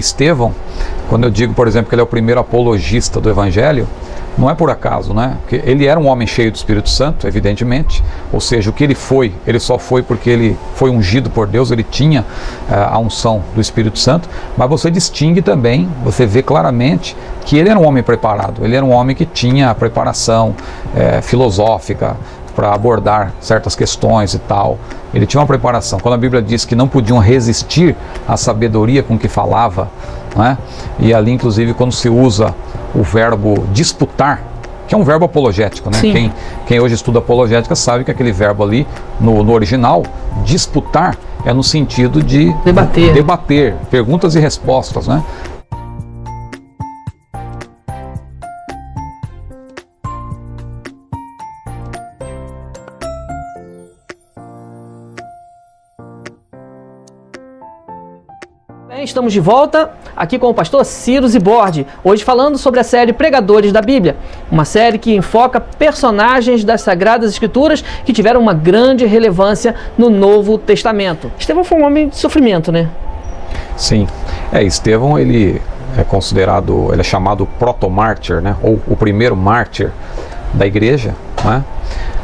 Estevão, quando eu digo, por exemplo, que ele é o primeiro apologista do Evangelho, não é por acaso, né? Porque ele era um homem cheio do Espírito Santo, evidentemente, ou seja, o que ele foi, ele só foi porque ele foi ungido por Deus, ele tinha a unção do Espírito Santo, mas você distingue também, você vê claramente que ele era um homem preparado, ele era um homem que tinha a preparação filosófica para abordar certas questões e tal. Ele tinha uma preparação. Quando a Bíblia diz que não podiam resistir à sabedoria com que falava, né? E ali, inclusive, quando se usa o verbo disputar, que é um verbo apologético, né? Quem hoje estuda apologética sabe que aquele verbo ali, no original, disputar, é no sentido de debater, perguntas e respostas, né? Estamos de volta aqui com o pastor Ciro Zibordi, hoje falando sobre a série Pregadores da Bíblia, uma série que enfoca personagens das Sagradas Escrituras que tiveram uma grande relevância no Novo Testamento. Estevão foi um homem de sofrimento, né? Sim, Estevão ele é considerado, ele é chamado proto-mártir, né? Ou o primeiro mártir da igreja, né?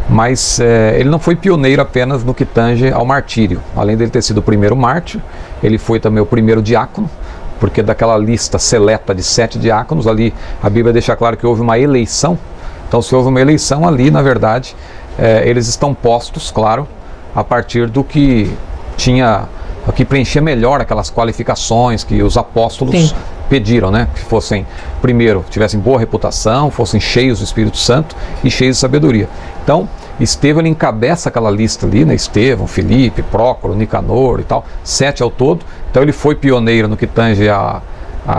Mas ele não foi pioneiro apenas no que tange ao martírio. Além dele ter sido o primeiro mártir, ele foi também o primeiro diácono, porque daquela lista seleta de 7 diáconos, ali a Bíblia deixa claro que houve uma eleição. Então, se houve uma eleição ali, na verdade, eles estão postos, claro, a partir do que tinha, o que preenchia melhor aquelas qualificações que os apóstolos pediram, né? Que fossem, primeiro, tivessem boa reputação, fossem cheios do Espírito Santo e cheios de sabedoria. Então, Estevão ele encabeça aquela lista ali, né? Estevão, Filipe, Prócoro, Nicanor e tal, 7 ao todo. Então ele foi pioneiro no que tange a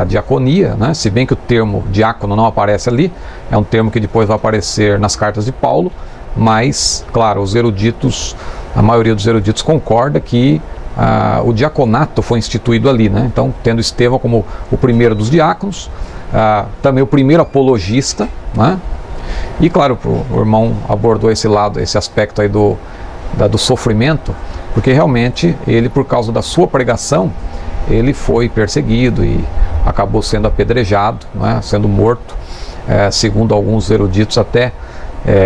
diaconia, né? Se bem que o termo diácono não aparece ali, é um termo que depois vai aparecer nas cartas de Paulo, mas, claro, os eruditos, a maioria dos eruditos concorda que o diaconato foi instituído ali, né? Então, tendo Estevão como o primeiro dos diáconos, também o primeiro apologista, né? E claro, o irmão abordou esse lado, esse aspecto aí do sofrimento, porque realmente ele, por causa da sua pregação, ele foi perseguido e acabou sendo apedrejado, né, sendo morto. Segundo alguns eruditos até,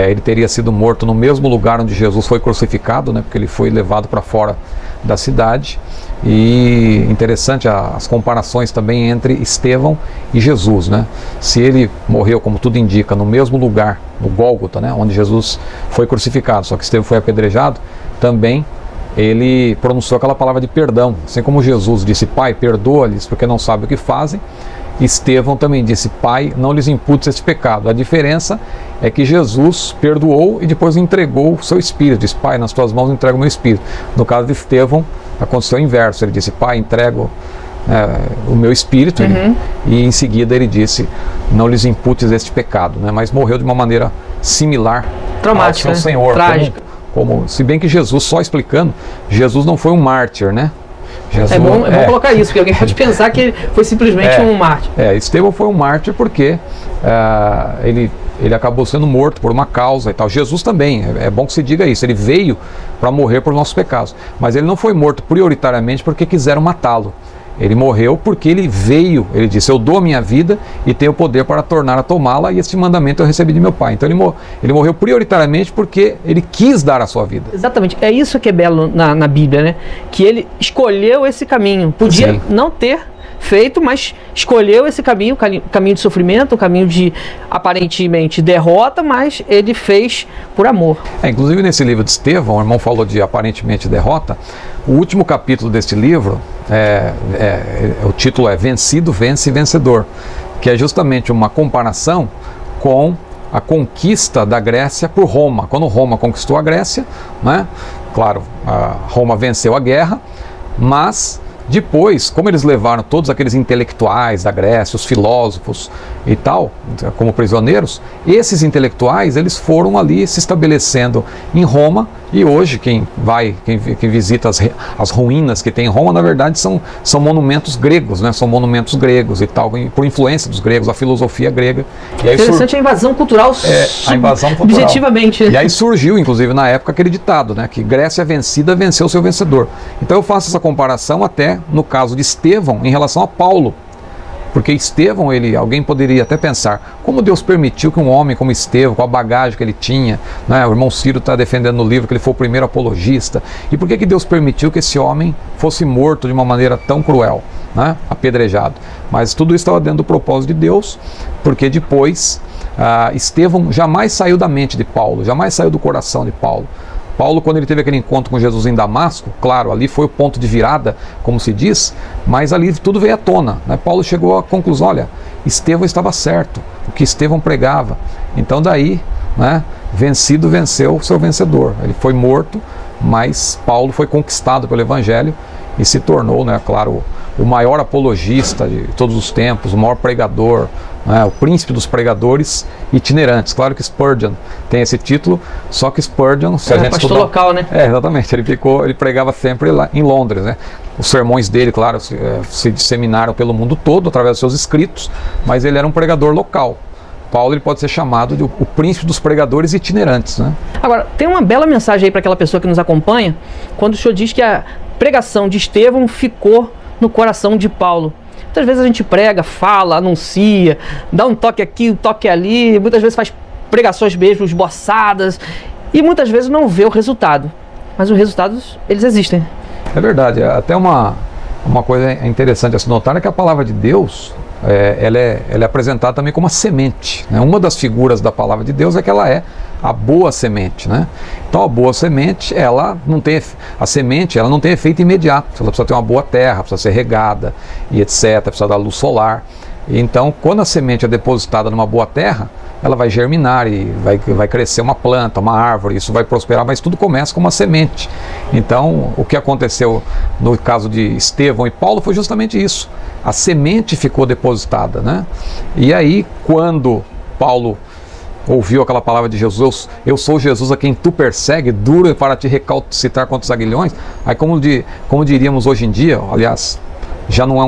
ele teria sido morto no mesmo lugar onde Jesus foi crucificado, né, porque ele foi levado para fora da cidade. E interessante as comparações também entre Estevão e Jesus, né? Se ele morreu, como tudo indica, no mesmo lugar, no Gólgota, né, onde Jesus foi crucificado, só que Estevão foi apedrejado, também ele pronunciou aquela palavra de perdão. Assim como Jesus disse: Pai, perdoa-lhes porque não sabem o que fazem, Estevão também disse: Pai, não lhes imputes esse pecado. A diferença é que Jesus perdoou e depois entregou o seu espírito. Disse: Pai, nas tuas mãos entrego o meu espírito. No caso de Estevão, aconteceu o inverso. Ele disse: Pai, entrego o meu espírito. E em seguida ele disse: não lhes imputes este pecado, né? Mas morreu de uma maneira similar traumática, ao seu Senhor. Trágica. Se bem que Jesus, só explicando, Jesus não foi um mártir, né? Jesus, é bom colocar isso, porque alguém pode pensar que ele foi simplesmente um mártir. Estevão foi um mártir porque ele acabou sendo morto por uma causa e tal. Jesus também, é bom que se diga isso, ele veio para morrer por nossos pecados, mas ele não foi morto prioritariamente porque quiseram matá-lo. Ele morreu porque ele veio, ele disse: eu dou a minha vida e tenho poder para tornar a tomá-la, e este mandamento eu recebi de meu Pai. Então ele morreu prioritariamente porque ele quis dar a sua vida. Exatamente, é isso que é belo na Bíblia, né? Que ele escolheu esse caminho, podia não ter feito, mas escolheu esse caminho, caminho de sofrimento, caminho de aparentemente derrota, mas ele fez por amor. Inclusive nesse livro de Estevão, o irmão falou de aparentemente derrota. O último capítulo deste livro, o título é Vencido, Vence, Vencedor, que é justamente uma comparação com a conquista da Grécia por Roma. Quando Roma conquistou a Grécia, né? Claro, Roma venceu a guerra, mas depois, como eles levaram todos aqueles intelectuais da Grécia, os filósofos e tal, como prisioneiros, esses intelectuais eles foram ali se estabelecendo em Roma E hoje quem visita as ruínas que tem em Roma, na verdade são monumentos gregos, né? São monumentos gregos e tal, por influência dos gregos, a filosofia grega. E aí interessante a invasão cultural, a invasão cultural. Objetivamente. E aí surgiu, inclusive, na época aquele ditado, né? Que Grécia vencida venceu seu vencedor. Então eu faço essa comparação até no caso de Estevão em relação a Paulo. Porque Estevão, alguém poderia até pensar, como Deus permitiu que um homem como Estevão, com a bagagem que ele tinha, né, o irmão Ciro está defendendo no livro que ele foi o primeiro apologista, e por que Deus permitiu que esse homem fosse morto de uma maneira tão cruel, né, apedrejado? Mas tudo isso estava dentro do propósito de Deus, porque depois Estevão jamais saiu da mente de Paulo, jamais saiu do coração de Paulo. Paulo, quando ele teve aquele encontro com Jesus em Damasco, claro, ali foi o ponto de virada, como se diz, mas ali tudo veio à tona, né? Paulo chegou à conclusão, olha, Estevão estava certo, o que Estevão pregava. Então daí, né, vencido venceu o seu vencedor. Ele foi morto, mas Paulo foi conquistado pelo Evangelho e se tornou, né, claro, o maior apologista de todos os tempos, o maior pregador, né, o príncipe dos pregadores itinerantes. Claro que Spurgeon tem esse título, só que Spurgeon, se a gente pastor local, né? Exatamente, ele pregava sempre lá em Londres, né? Os sermões dele, claro, se disseminaram pelo mundo todo através dos seus escritos, mas ele era um pregador local. Paulo ele pode ser chamado de o príncipe dos pregadores itinerantes, né? Agora, tem uma bela mensagem aí para aquela pessoa que nos acompanha, quando o senhor diz que a pregação de Estevão ficou no coração de Paulo. Muitas vezes a gente prega, fala, anuncia, dá um toque aqui, um toque ali, muitas vezes faz pregações mesmo esboçadas e muitas vezes não vê o resultado. Mas os resultados, eles existem. É verdade, até uma coisa interessante a se notar é que a palavra de Deus, ela é apresentada também como uma semente, né? Uma das figuras da palavra de Deus é que ela é a boa semente, né? Então a boa semente, a semente não tem efeito imediato, ela precisa ter uma boa terra, precisa ser regada e etc, precisa dar luz solar. Então quando a semente é depositada numa boa terra, ela vai germinar e vai crescer uma planta, uma árvore, isso vai prosperar, mas tudo começa com uma semente. Então o que aconteceu no caso de Estevão e Paulo foi justamente isso, a semente ficou depositada, né? E aí quando Paulo ouviu aquela palavra de Jesus, eu sou Jesus a quem tu persegue, duro para te recalcitrar contra os aguilhões, aí como diríamos hoje em dia, aliás, já não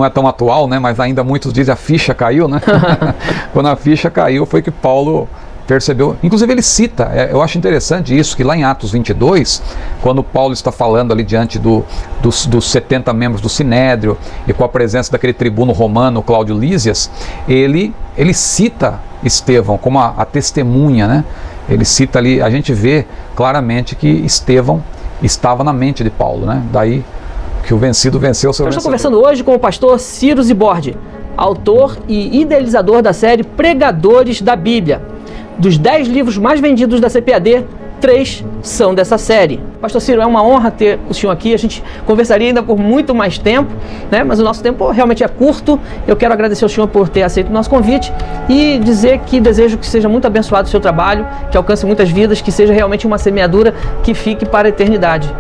é tão atual, né? Mas ainda muitos dizem a ficha caiu, né? Quando a ficha caiu foi que Paulo percebeu, inclusive ele cita, eu acho interessante isso, que lá em Atos 22, quando Paulo está falando ali diante dos 70 membros do Sinédrio e com a presença daquele tribuno romano, Cláudio Lísias, ele cita Estevão como a testemunha, né? Ele cita ali, a gente vê claramente que Estevão estava na mente de Paulo, né? Daí que o vencido venceu o seu vencedor. Estou conversando hoje com o pastor Ciro Zibordi, autor e idealizador da série Pregadores da Bíblia. Dos 10 livros mais vendidos da CPAD, 3 são dessa série. Pastor Ciro, é uma honra ter o senhor aqui. A gente conversaria ainda por muito mais tempo, né? Mas o nosso tempo realmente é curto. Eu quero agradecer ao senhor por ter aceito o nosso convite e dizer que desejo que seja muito abençoado o seu trabalho, que alcance muitas vidas, que seja realmente uma semeadura que fique para a eternidade.